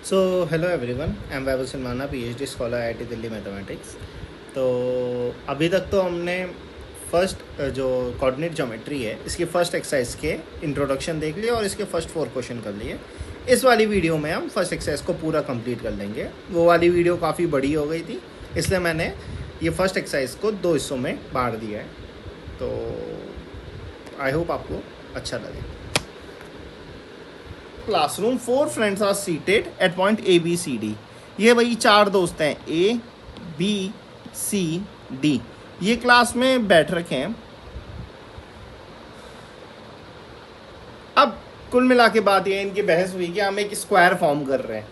So hello everyone, I am Vaibhav Silmana, PhD scholar IIT Delhi mathematics. तो अभी तक तो हमने फर्स्ट जो कोऑर्डिनेट ज्योमेट्री है इसकी फर्स्ट एक्सरसाइज के इंट्रोडक्शन देख लिए और इसके फर्स्ट 4 क्वेश्चन कर लिए। इस वाली वीडियो में हम फर्स्ट एक्सरसाइज को पूरा कंप्लीट कर लेंगे। वो वाली वीडियो काफ़ी बड़ी हो गई थी, इसलिए मैंने ये फर्स्ट एक्सरसाइज को 2 हिस्सों में बांट दिया है। तो आई होप आपको अच्छा लगे। Classroom 4 friends are seated at point A B C D. ये भाई 4 दोस्त हैं, ए बी सी डी। ये क्लास में बैठ रखे हैं। अब कुल मिला के बात ये इनकी बहस हुई कि हम एक स्क्वायर फॉर्म कर रहे हैं,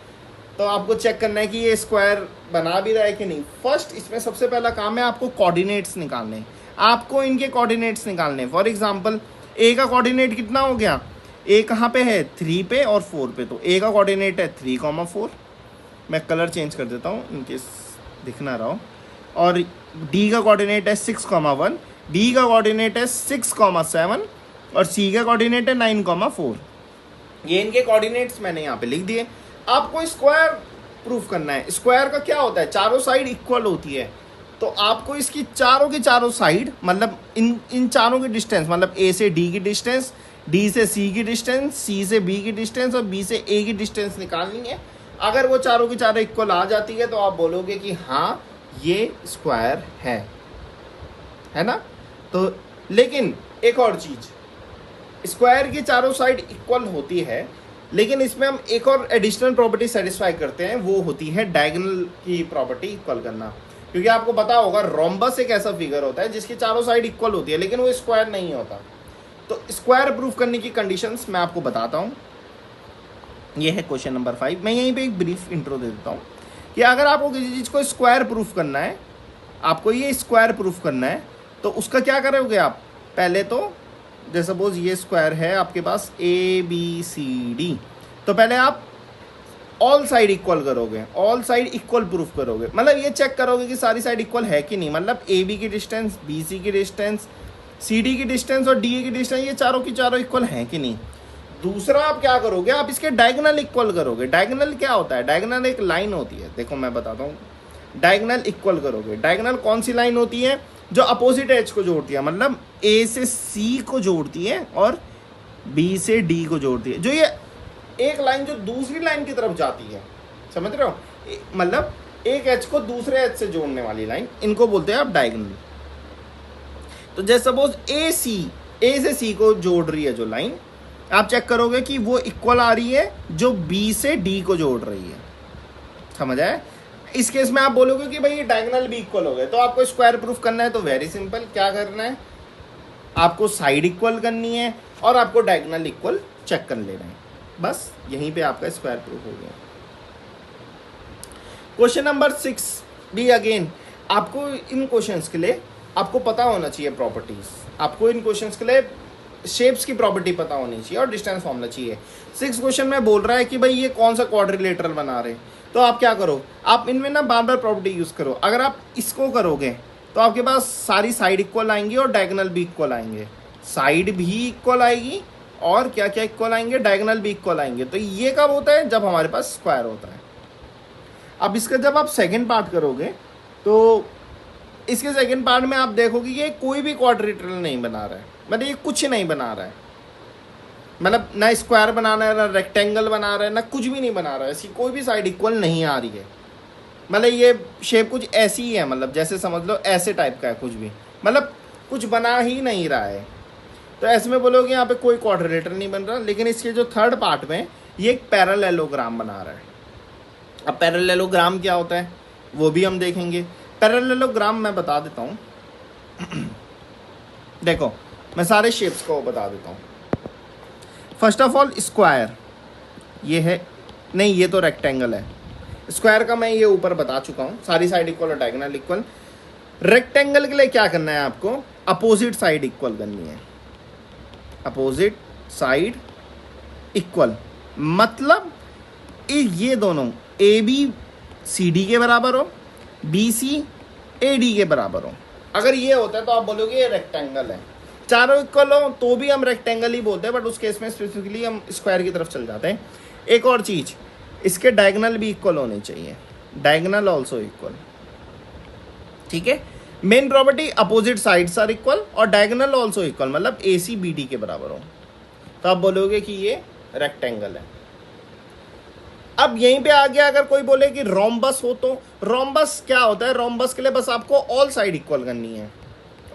तो आपको चेक करना है कि ये स्क्वायर बना भी रहा है कि नहीं। फर्स्ट इसमें सबसे पहला काम है आपको कोऑर्डिनेट्स निकालने। आपको इनके कोऑर्डिनेट्स निकालने। फॉर एग्जांपल ए का कोऑर्डिनेट कितना हो गया, ए कहाँ पे है 3 पे और 4 पे, तो ए का कोऑर्डिनेट है 3,4। मैं कलर चेंज कर देता हूँ इनकेस दिख ना रहा हो। और डी का कोऑर्डिनेट है 6,1, डी का कोऑर्डिनेट है 6,7 और सी का कोऑर्डिनेट है 9,4। ये इनके कोऑर्डिनेट्स मैंने यहाँ पे लिख दिए। आपको स्क्वायर प्रूफ करना है। स्क्वायर का क्या होता है, चारों साइड इक्वल होती है। तो आपको इसकी चारों की चारों साइड मतलब इन चारों की डिस्टेंस, मतलब ए से डी की डिस्टेंस, डी से सी की डिस्टेंस, सी से बी की डिस्टेंस और बी से ए की डिस्टेंस निकालनी है। अगर वो चारों की चारों इक्वल आ जाती है तो आप बोलोगे कि हाँ ये स्क्वायर है ना। तो लेकिन एक और चीज, स्क्वायर की चारों साइड इक्वल होती है, लेकिन इसमें हम एक और एडिशनल प्रॉपर्टी सेटिस्फाई करते हैं, वो होती है डायगोनल की प्रॉपर्टी इक्वल करना। क्योंकि आपको पता होगा रोम्बस एक ऐसा फिगर होता है जिसकी चारों साइड इक्वल होती है लेकिन वो स्क्वायर नहीं होता। तो स्क्वायर प्रूफ करने की कंडीशंस मैं आपको बताता हूँ। ये है क्वेश्चन नंबर 5। मैं यहीं पे एक ब्रीफ इंट्रो दे देता हूँ कि अगर आपको किसी चीज़ को स्क्वायर प्रूफ करना है, आपको ये स्क्वायर प्रूफ करना है, तो उसका क्या करोगे आप। पहले तो जैसे सपोज ये स्क्वायर है आपके पास ए बी सी डी, तो पहले आप ऑल साइड इक्वल करोगे, ऑल साइड इक्वल प्रूफ करोगे। मतलब ये चेक करोगे कि सारी साइड इक्वल है कि नहीं। मतलब ए बी की डिस्टेंस, बी सी की डिस्टेंस, सी डी की डिस्टेंस और डी ए की डिस्टेंस, ये चारों की चारों इक्वल हैं कि नहीं। दूसरा आप क्या करोगे, आप इसके डायगोनल इक्वल करोगे। डायगोनल क्या होता है, डायगोनल एक लाइन होती है। देखो मैं बताता हूँ, डायगोनल इक्वल करोगे। डायगोनल कौन सी लाइन होती है, जो अपोजिट एज को जोड़ती है, मतलब ए से सी को जोड़ती है और बी से डी को जोड़ती है। जो ये एक लाइन जो दूसरी लाइन की तरफ जाती है, समझ रहे हो, मतलब एक एज को दूसरे एज से जोड़ने वाली लाइन, इनको बोलते हैं आप डायगोनल। तो जैसे सपोज ए से सी को जोड़ रही है जो लाइन, आप चेक करोगे कि वो इक्वल आ रही है जो बी से डी को जोड़ रही है। समझ आए। इस केस में आप बोलोगे कि भाई ये डायगोनल भी इक्वल हो गए। तो आपको स्क्वायर प्रूफ करना है तो वेरी सिंपल, क्या करना है, आपको साइड इक्वल करनी है और आपको डायगोनल इक्वल चेक कर लेना है। बस यहीं पे आपका स्क्वायर प्रूफ हो गया। क्वेश्चन नंबर 6 भी अगेन आपको इन क्वेश्चंस के लिए आपको पता होना चाहिए प्रॉपर्टीज। आपको इन क्वेश्चंस के लिए शेप्स की प्रॉपर्टी पता होनी चाहिए और डिस्टेंस फॉर्मूला चाहिए। 6 क्वेश्चन में बोल रहा है कि भाई ये कौन सा क्वाड्रिलेटरल बना रहे, तो आप क्या करो, आप इनमें ना बार बार प्रॉपर्टी यूज करो। अगर आप इसको करोगे तो आपके पास सारी साइड इक्वल आएंगी और डायगोनल भी इक्वल आएंगे। साइड भी इक्वल आएगी और क्या क्या इक्वल आएंगे, डायगोनल भी इक्वल आएंगे। तो ये कब होता है, जब हमारे पास स्क्वायर होता है। अब इसका जब आप सेकेंड पार्ट करोगे तो इसके सेकेंड पार्ट में आप देखोगे कि ये कोई भी क्वाड्रिलेटरल नहीं बना रहा है, मतलब ये कुछ नहीं बना रहा है। मतलब ना स्क्वायर बना रहा है, ना रेक्टेंगल बना रहा है, ना कुछ भी नहीं बना रहा है। इसकी कोई भी साइड इक्वल नहीं आ रही है। मतलब ये शेप कुछ ऐसी ही है, मतलब जैसे समझ लो ऐसे टाइप का है, कुछ भी मतलब कुछ बना ही नहीं रहा है। तो ऐसे में बोलोगे यहाँ पे कोई क्वाड्रिलेटरल नहीं बन रहा। लेकिन इसके जो थर्ड पार्ट में ये एक पैरेललोग्राम बना रहा है। अब पैरेललोग्राम क्या होता है वो भी हम देखेंगे। पैरेललोग्राम मैं बता देता हूँ। देखो मैं सारे शेप्स को बता देता हूँ। फर्स्ट ऑफ ऑल स्क्वायर, ये है नहीं, ये तो रेक्टेंगल है। स्क्वायर का मैं ये ऊपर बता चुका हूँ, सारी साइड इक्वल और डायगोनल इक्वल। रेक्टेंगल के लिए क्या करना है, आपको अपोजिट साइड इक्वल करनी है। अपोजिट साइड इक्वल मतलब ये दोनों ए बी सी डी के बराबर हो, बी सी ए डी के बराबर हो। अगर ये होता है तो आप बोलोगे ये रेक्टेंगल है। चारों इक्वल हो तो भी हम रेक्टेंगल ही बोलते हैं, बट उस केस में स्पेसिफिकली हम स्क्वायर की तरफ चल जाते हैं। एक और चीज, इसके डायगोनल भी इक्वल होने चाहिए, डायगोनल ऑल्सो इक्वल, ठीक है। Main property opposite sides are equal और डायगोनल ऑल्सो इक्वल, मतलब ए सी बी डी के बराबर हो, तो आप बोलोगे कि ये रेक्टेंगल है। अब यहीं पे आ गया, अगर कोई बोले कि रोम्बस हो, तो रोम्बस क्या होता है? रोम्बस के लिए बस आपको ऑल साइड इक्वल करनी है,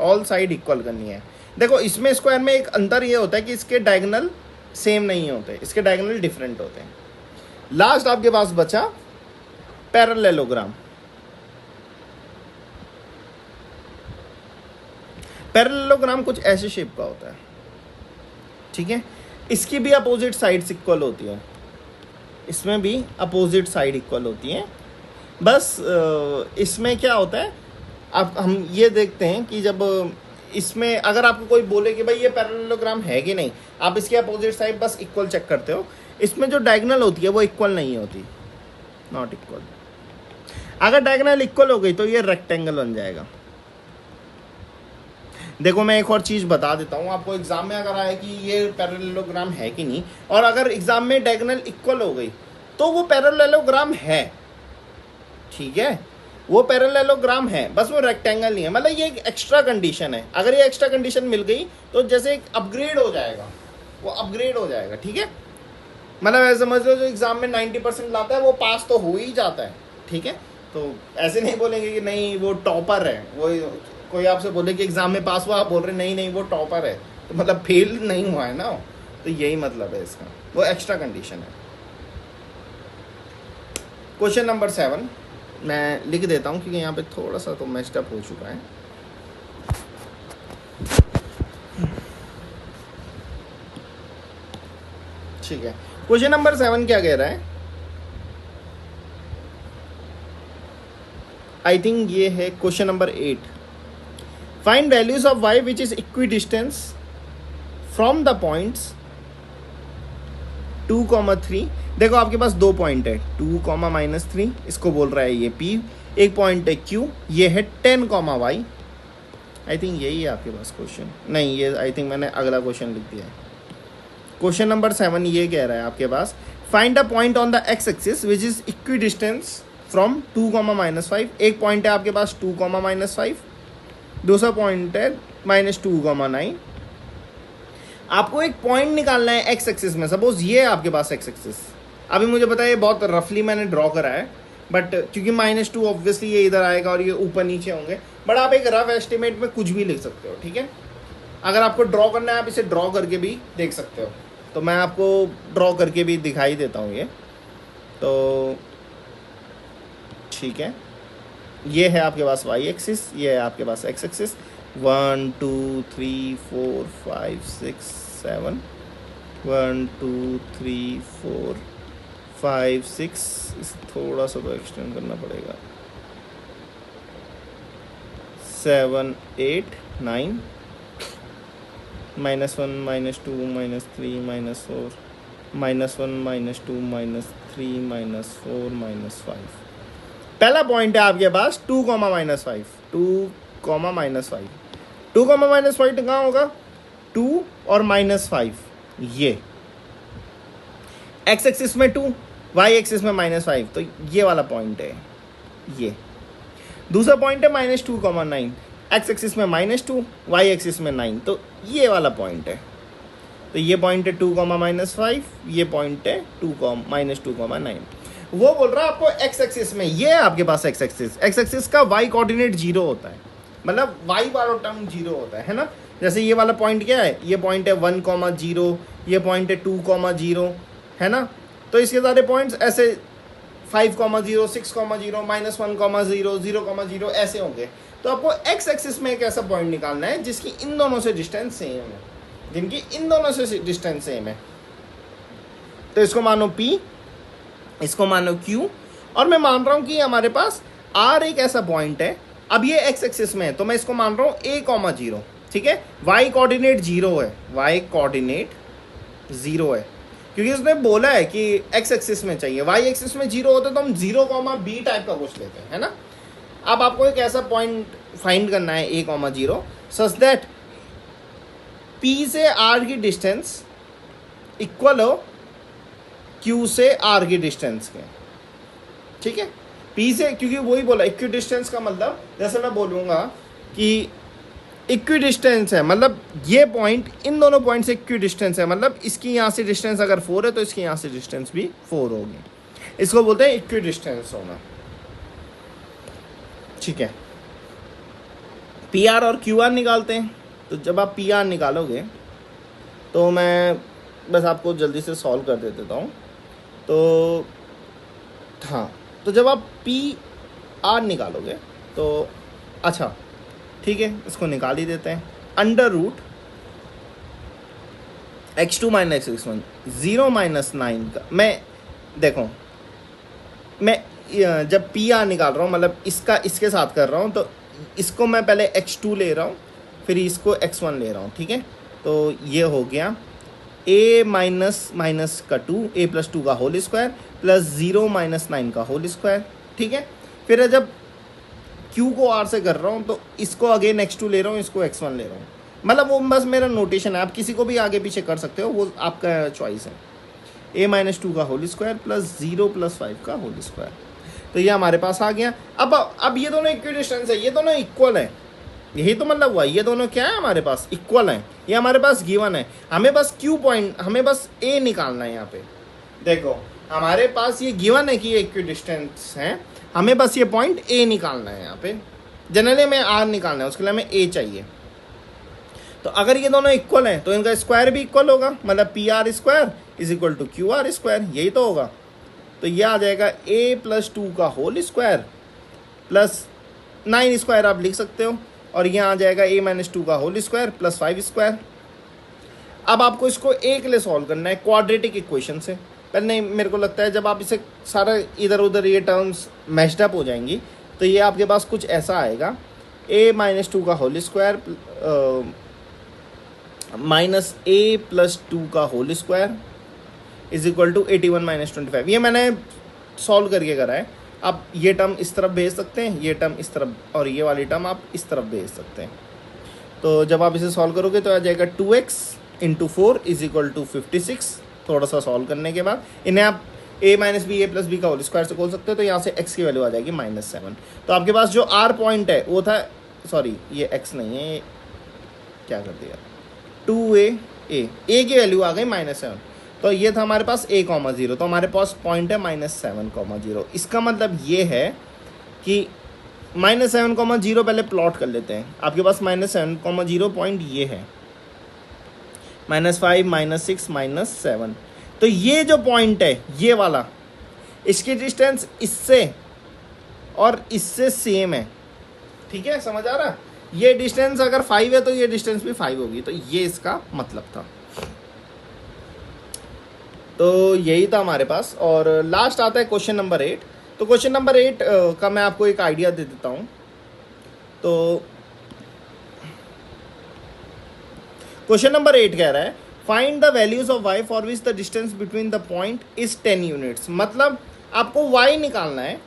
ऑल साइड इक्वल करनी है। देखो इसमें स्क्वायर में एक अंतर ये होता है कि इसके डायगोनल सेम नहीं होते, इसके डायगोनल डिफरेंट होते हैं। लास्ट आपके पास बचा पैरेललोग्राम। पैरेललोग्राम कुछ ऐसे शेप का होता है, ठीक है। इसकी भी अपोजिट साइड्स इक्वल होती है, इसमें भी अपोजिट साइड इक्वल होती हैं। बस इसमें क्या होता है, अब हम ये देखते हैं कि जब इसमें अगर आपको कोई बोले कि भाई ये पैरेललोग्राम है कि नहीं, आप इसके अपोजिट साइड बस इक्वल चेक करते हो। इसमें जो डायगोनल होती है वो इक्वल नहीं होती, नॉट इक्वल। अगर डायगोनल इक्वल हो गई तो ये रेक्टेंगल बन जाएगा। देखो मैं एक और चीज़ बता देता हूँ आपको, एग्जाम में अगर आए कि ये पैरेललोग्राम है कि नहीं, और अगर एग्जाम में डायगोनल इक्वल हो गई तो वो पैरेललोग्राम है, ठीक है, वो पैरेललोग्राम है, बस वो रेक्टेंगल नहीं है। मतलब ये एक एक्स्ट्रा कंडीशन है, अगर ये एक्स्ट्रा कंडीशन मिल गई तो जैसे एक अपग्रेड हो जाएगा, वो अपग्रेड हो जाएगा, ठीक है। मतलब ऐसे समझ लो जो एग्जाम में 90% लाता है वो पास तो हो ही जाता है, ठीक है। तो ऐसे नहीं बोलेंगे कि नहीं वो टॉपर है, वो कोई आपसे बोले कि एग्जाम में पास हुआ, आप बोल रहे नहीं नहीं वो टॉपर है, तो मतलब फेल नहीं हुआ है ना, तो यही मतलब है इसका, वो एक्स्ट्रा कंडीशन है। क्वेश्चन नंबर 7 मैं लिख देता हूँ क्योंकि यहाँ पे थोड़ा सा तो मैच्ड अप हो चुका है। ठीक है, क्वेश्चन नंबर 7 क्या कह रहा है? आई थिंक ये है question number 8। Find values of y which is equidistance from the points 2,3। देखो आपके पास दो पॉइंट है 2,-3, इसको बोल रहा है ये P, एक पॉइंट है Q, ये है 10,y। आई थिंक यही है आपके पास क्वेश्चन, नहीं ये आई थिंक मैंने अगला क्वेश्चन लिख दिया है। क्वेश्चन नंबर 7 ये कह रहा है आपके पास, find a point on the x axis which is equidistance from 2,-5। एक पॉइंट है आपके पास 2,-5, दूसरा पॉइंट है -2,9। आपको एक पॉइंट निकालना है x एक्सिस में। सपोज ये है आपके पास x एक्सिस, अभी मुझे पता है ये बहुत रफली मैंने ड्रॉ करा है, बट क्योंकि -2 ऑब्वियसली ये इधर आएगा और ये ऊपर नीचे होंगे, बट आप एक रफ एस्टिमेट में कुछ भी लिख सकते हो, ठीक है। अगर आपको ड्रॉ करना है आप इसे ड्रॉ करके भी देख सकते हो, तो मैं आपको ड्रॉ करके भी दिखाई देता हूँ ये, तो ठीक है। ये है आपके पास y एक्सिस, ये है आपके पास x एक्सिस। 1 2 3 4 5 6 7, 1 2 3 4 5 6, इसे थोड़ा सा तो एक्सटेंड करना पड़ेगा, 7 8 9, -1 -2 -3 -4, -1 -2 -3 -4 -5। पहला पॉइंट है आपके पास 2,-5, 2,-5। 2,-5 कहाँ होगा? 2 और -5, ये x एक्सिस में 2, y एक्सिस में -5, तो ये वाला पॉइंट है ये। दूसरा पॉइंट है -2,9, x एक्सिस में -2, y एक्सिस में 9, तो ये वाला पॉइंट है। तो ये पॉइंट है 2,-5, ये पॉइंट है -2,9। वो बोल रहा है आपको x एक्सिस में, ये है आपके पास x एक्सिस का y कोऑर्डिनेट 0 होता है, मतलब y वाला टर्म 0 होता है ना। जैसे ये वाला पॉइंट क्या है, ये पॉइंट है 1,0, ये पॉइंट है 2,0, है ना। तो इसके सारे पॉइंट्स ऐसे 5,0, 6,0, -1,0, 0,0 ऐसे होंगे। तो आपको x एक्सिस में एक ऐसा पॉइंट निकालना है जिसकी इन दोनों से डिस्टेंस सेम है, जिनकी इन दोनों से डिस्टेंस सेम है। तो इसको मानो P, इसको मानो Q, और मैं मान रहा हूं कि हमारे पास R एक ऐसा पॉइंट है। अब ये x एक्सिस में है तो मैं इसको मान रहा हूं a,0, ठीक है। y कोऑर्डिनेट 0 है, y कोऑर्डिनेट 0 है, क्योंकि उसने बोला है कि x एक्सिस में चाहिए। y एक्सिस में 0 होता तो हम 0,b टाइप का कुछ लेते हैं, है ना। अब आपको एक ऐसा पॉइंट फाइंड करना है a,0 सच दैट P से R की डिस्टेंस इक्वल हो Q से R की डिस्टेंस के, ठीक है। P से, क्योंकि वही बोला इक्वी डिस्टेंस का मतलब, जैसे मैं बोलूँगा कि इक्वी डिस्टेंस है, मतलब ये पॉइंट इन दोनों पॉइंट से इक्वी डिस्टेंस है, मतलब इसकी यहाँ से डिस्टेंस अगर 4 है तो इसकी यहाँ से डिस्टेंस भी 4 होगी। इसको बोलते हैं इक्वी डिस्टेंस होना, ठीक है। PR और QR निकालते हैं। तो जब आप PR निकालोगे तो मैं बस आपको जल्दी से सॉल्व कर देता हूँ। तो हाँ, तो जब आप PR निकालोगे तो अच्छा ठीक है, इसको निकाल ही देते हैं। Under root x2 minus x1 0 minus 9 का, मैं देखो मैं जब PR निकाल रहा हूँ, मतलब इसका इसके साथ कर रहा हूँ, तो इसको मैं पहले x2 ले रहा हूँ, फिर इसको x1 ले रहा हूँ, ठीक है। तो ये हो गया a माइनस माइनस का 2, a प्लस 2 का होल स्क्वायर प्लस 0 माइनस 9 का होल स्क्वायर, ठीक है। फिर जब Q को R से कर रहा हूँ तो इसको अगेन x2 ले रहा हूँ, इसको x1 ले रहा हूँ, मतलब वो बस मेरा नोटेशन है। आप किसी को भी आगे पीछे कर सकते हो, वो आपका चॉइस है। a माइनस 2 का होल स्क्वायर प्लस 0 प्लस 5 का होल स्क्वायर, तो ये हमारे पास आ गया। अब ये दोनों इक्वी डिस्टेंस है, ये दोनों इक्वल है, यही तो मतलब हुआ। ये दोनों क्या है हमारे पास, इक्वल हैं, ये हमारे पास गिवन है। हमें बस Q पॉइंट, हमें बस A निकालना है। यहाँ पे देखो हमारे पास ये गिवन है कि ये इक्वी डिस्टेंस है, हमें बस ये पॉइंट A निकालना है। यहाँ पे जनरली हमें R निकालना है, उसके लिए हमें A चाहिए। तो अगर ये दोनों इक्वल हैं तो इनका स्क्वायर भी इक्वल होगा, मतलब PR square is equal to QR square, यही तो होगा। तो ये आ जाएगा a प्लस 2 का होल स्क्वायर प्लस 9 स्क्वायर आप लिख सकते हो, और यहाँ आ जाएगा a माइनस 2 का होल स्क्वायर प्लस 5 स्क्वायर। अब आपको इसको a के लिए सॉल्व करना है क्वाड्रेटिक इक्वेशन से। पहले मेरे को लगता है जब आप इसे सारा इधर उधर ये टर्म्स मैच्ड अप हो जाएंगी तो ये आपके पास कुछ ऐसा आएगा, a माइनस 2 का whole square minus a plus 2 का whole square is equal to 81 minus 25। ये मैंने सॉल्व करके करा है। आप ये टर्म इस तरफ भेज सकते हैं, ये टर्म इस तरफ, और ये वाली टर्म आप इस तरफ भेज सकते हैं। तो जब आप इसे सॉल्व करोगे तो आ जाएगा 2x into 4 is equal to 56। थोड़ा सा सॉल्व करने के बाद इन्हें आप a minus B A plus B का होल स्क्वायर से खोल सकते हो, तो यहाँ से x की वैल्यू आ जाएगी -7। तो आपके पास जो r पॉइंट है वो था, सॉरी ये x नहीं है, क्या कर दिया, 2a की वैल्यू आ गई -7। तो ये था हमारे पास a, 0, तो हमारे पास पॉइंट है -7, 0। इसका मतलब ये है कि -7, 0 पहले प्लॉट कर लेते हैं। आपके पास -7, 0 पॉइंट ये है, -5, -6, -7। तो ये जो पॉइंट है ये वाला, इसकी डिस्टेंस इससे और इससे सेम है, ठीक है, समझ आ रहा है। ये डिस्टेंस अगर 5 है तो ये डिस्टेंस भी 5 होगी, तो ये इसका मतलब था। तो यही था हमारे पास। और लास्ट आता है क्वेश्चन नंबर 8। तो क्वेश्चन नंबर 8 का मैं आपको एक आइडिया दे देता हूँ। तो क्वेश्चन नंबर 8 कह रहा है find the values of y for which the distance between the point is 10 units. मतलब आपको y निकालना है,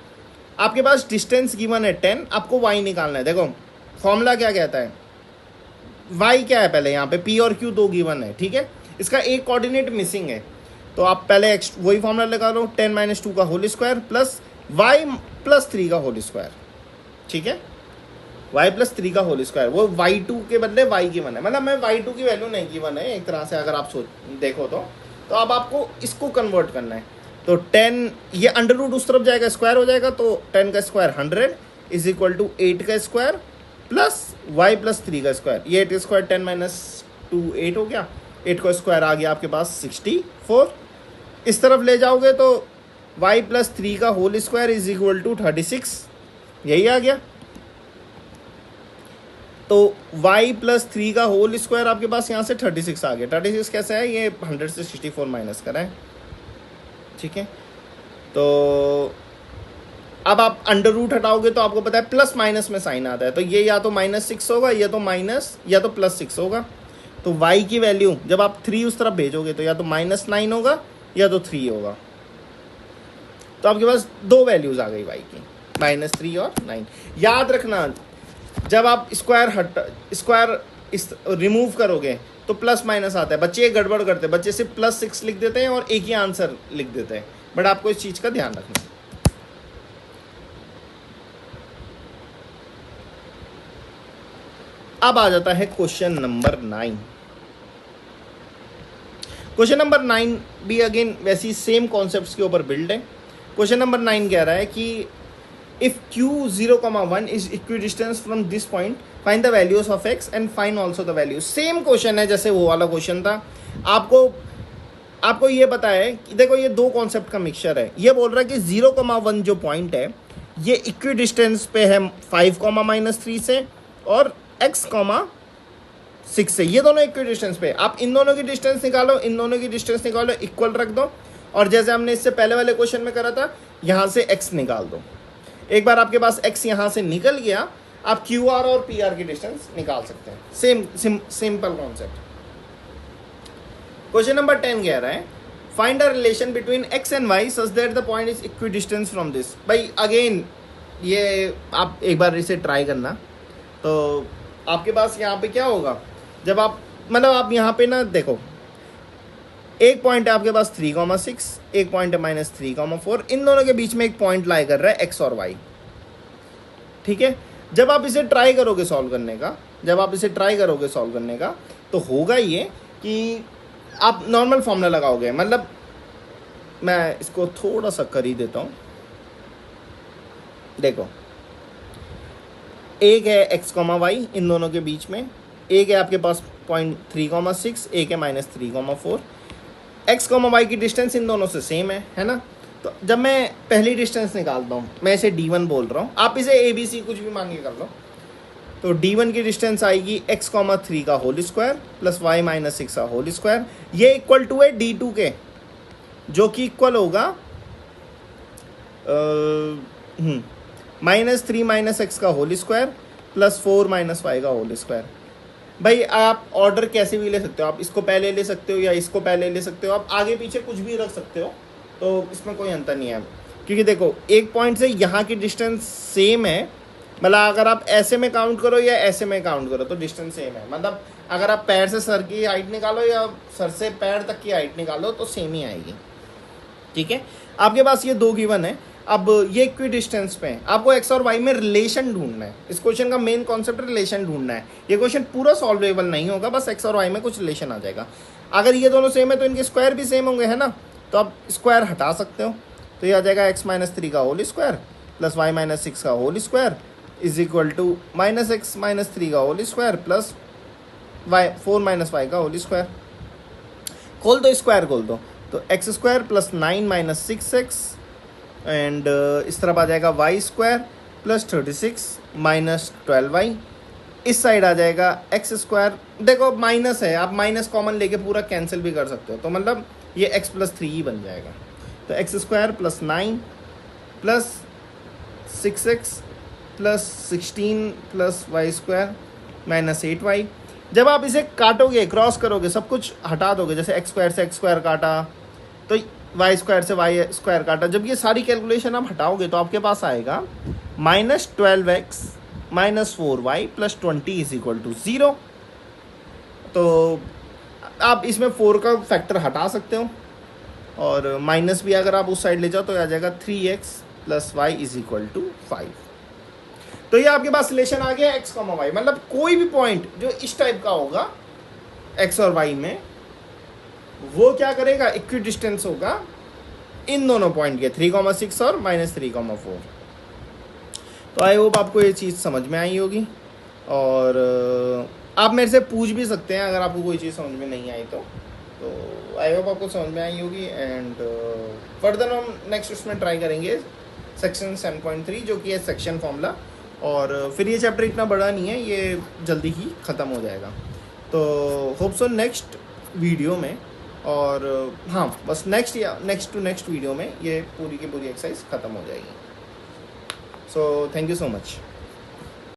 आपके पास डिस्टेंस गिवन है 10, आपको y निकालना है। देखो फॉर्मूला क्या कहता है, y क्या है, पहले यहाँ पे p और q दो गिवन है, ठीक है, इसका एक कोऑर्डिनेट मिसिंग है। तो आप पहले x वही फॉर्मूला लगा लो, 10 माइनस 2 का whole square plus y plus 3 का होल स्क्वायर, ठीक है, y प्लस 3 का होल स्क्वायर। वो y2 के बदले y गिवन है, मतलब मैं y2 की वैल्यू नहीं गिवन है एक तरह से, अगर आप देखो तो अब आपको इसको कन्वर्ट करना है। तो 10, ये अंडर रूट उस तरफ जाएगा, स्क्वायर हो जाएगा, तो 10 का स्क्वायर 100 इज इक्वल टू 8 का स्क्वायर प्लस y प्लस 3 का स्क्वायर। ये 8 स्क्वायर 10 माइनस 2 8 हो गया, 8 का स्क्वायर आ गया आपके पास 64। इस तरफ ले जाओगे तो y प्लस 3 का whole square is equal to 36, यही आ गया। तो y प्लस 3 का होल स्क्वायर आपके पास यहाँ से 36 आ गया। 36 कैसे है, ये 100 से 64 माइनस करा है, ठीक है। तो अब आप अंडर रूट हटाओगे तो आपको पता है प्लस माइनस में साइन आता है, तो ये या तो -6 होगा, या तो माइनस या तो +6 होगा। तो y की वैल्यू जब आप 3 उस तरफ भेजोगे तो या तो -9 होगा या तो 3 होगा। तो आपके पास दो वैल्यूज आ गई y की, -3 और 9। याद रखना जब आप स्क्वायर रिमूव करोगे तो प्लस माइनस आता है। बच्चे ये गड़बड़ करते हैं, बच्चे सिर्फ +6 लिख देते हैं और एक ही आंसर लिख देते हैं, बट आपको इस चीज़ का ध्यान रखना है। अब आ जाता है क्वेश्चन नंबर 9। क्वेश्चन नंबर 9 भी अगेन वैसी सेम कॉन्सेप्ट्स के ऊपर बिल्ड है। क्वेश्चन नंबर 9 कह रहा है कि if q 0,1 is equidistance from this point find the values of x and find also the values. Same question है जैसे वो वाला क्वेश्चन था। आपको ये पता है कि देखो ये दो कॉन्सेप्ट का मिक्सचर है। ये बोल रहा है कि 0,1 जो पॉइंट है ये इक्विडिस्टेंस पे है 5,-3 से और x, 6 से। ये दोनों इक्वल डिस्टेंस पे। आप इन दोनों की डिस्टेंस निकालो, इन दोनों की डिस्टेंस निकालो, इक्वल रख दो और जैसे हमने इससे पहले वाले क्वेश्चन में करा था यहाँ से x निकाल दो। एक बार आपके पास x यहाँ से निकल गया, आप QR और PR की डिस्टेंस निकाल सकते हैं। Simple concept. क्वेश्चन नंबर 10 कह रहा है find a relation between x and y such that the point is equidistance from this. भाई अगेन ये आप एक बार इसे ट्राई करना, तो आपके पास यहाँ पे क्या होगा, जब आप मतलब आप यहाँ पे ना देखो, एक पॉइंट है आपके पास 3,6, एक पॉइंट है -3,4, इन दोनों के बीच में एक पॉइंट लाई कर रहा है x और y। ठीक है, जब आप इसे ट्राई करोगे सॉल्व करने का, तो होगा ये कि आप नॉर्मल फॉर्मूला लगाओगे। मतलब मैं इसको थोड़ा सा कर ही देता हूँ। देखो एक है x, y इन दोनों के बीच में, एक है आपके पास पॉइंट 3,6, एक है -3,4। x, y की डिस्टेंस इन दोनों से सेम है ना। तो जब मैं पहली डिस्टेंस निकालता हूँ, मैं इसे d1 बोल रहा हूँ, आप इसे ABC कुछ भी मान के कर लो। तो d1 की डिस्टेंस आएगी x, 3 का होल स्क्वायर प्लस y -6 का होल स्क्वायर। ये इक्वल टू है d2 के, जो कि इक्वल होगा -3 - x का होल स्क्वायर प्लस 4 - y का होल स्क्वायर। भाई आप ऑर्डर कैसे भी ले सकते हो, आप इसको पहले ले सकते हो या इसको पहले ले सकते हो, आप आगे पीछे कुछ भी रख सकते हो, तो इसमें कोई अंतर नहीं है। क्योंकि देखो एक पॉइंट से यहाँ की डिस्टेंस सेम है, मतलब अगर आप ऐसे में काउंट करो या ऐसे में काउंट करो तो डिस्टेंस सेम है। मतलब अगर आप पैर से सर की हाइट निकालो या सर से पैर तक की हाइट निकालो तो सेम ही आएगी। ठीक है, आपके पास ये दो गिवन है। अब ये इक्वी डिस्टेंस पे है, आपको x और y में रिलेशन ढूंढना है। इस क्वेश्चन का मेन कॉन्सेप्ट रिलेशन ढूंढना है। ये क्वेश्चन पूरा सॉल्वेबल नहीं होगा, बस x और y में कुछ रिलेशन आ जाएगा। अगर ये दोनों सेम है तो इनके स्क्वायर भी सेम होंगे, है ना। तो आप स्क्वायर हटा सकते हो, तो ये आ जाएगा x - 3 का होल स्क्वायर प्लस y -6 का whole square is equal to -x - 3 का होल स्क्वायर प्लस 4 - y का होल स्क्वायर। खोल दो, स्क्वायर खोल दो, तो x square plus 9 - 6x and इस तरफ आ जाएगा y square plus 36 minus 12y। इस साइड आ जाएगा x स्क्वायर। देखो माइनस है, आप माइनस कॉमन लेके पूरा कैंसिल भी कर सकते हो, तो मतलब ये x + 3 ही बन जाएगा। तो x square plus 9 plus 6x plus 16 plus y square minus 8y। जब आप इसे काटोगे, क्रॉस करोगे, सब कुछ हटा दोगे, जैसे x स्क्वायर से x स्क्वायर काटा तो y स्क्वायर से y स्क्वायर काटा, जब ये सारी कैलकुलेशन आप हटाओगे तो आपके पास आएगा -12x -4y plus 20 is equal to 0। तो आप इसमें 4 का फैक्टर हटा सकते हो और माइनस भी अगर आप उस साइड ले जाओ तो आ जाएगा 3x plus y is equal to 5। तो ये आपके पास रिलेशन आ गया x, y। मतलब कोई भी पॉइंट जो इस टाइप का होगा x और y में, वो क्या करेगा, इक्वी डिस्टेंस होगा इन दोनों पॉइंट के 3,6 और -3,4। तो आई होप आपको ये चीज़ समझ में आई होगी और आप मेरे से पूछ भी सकते हैं अगर आपको कोई चीज़ समझ में नहीं आई तो आई होप आपको समझ में आई होगी। एंड फर्दर हम नेक्स्ट उसमें ट्राई करेंगे सेक्शन 7.3 जो कि है सेक्शन फॉर्मूला, और फिर ये चैप्टर इतना बड़ा नहीं है, ये जल्दी ही ख़त्म हो जाएगा। तो होप सो नेक्स्ट वीडियो में, और हाँ बस नेक्स्ट वीडियो में ये पूरी की पूरी एक्सरसाइज ख़त्म हो जाएगी। So thank you so much.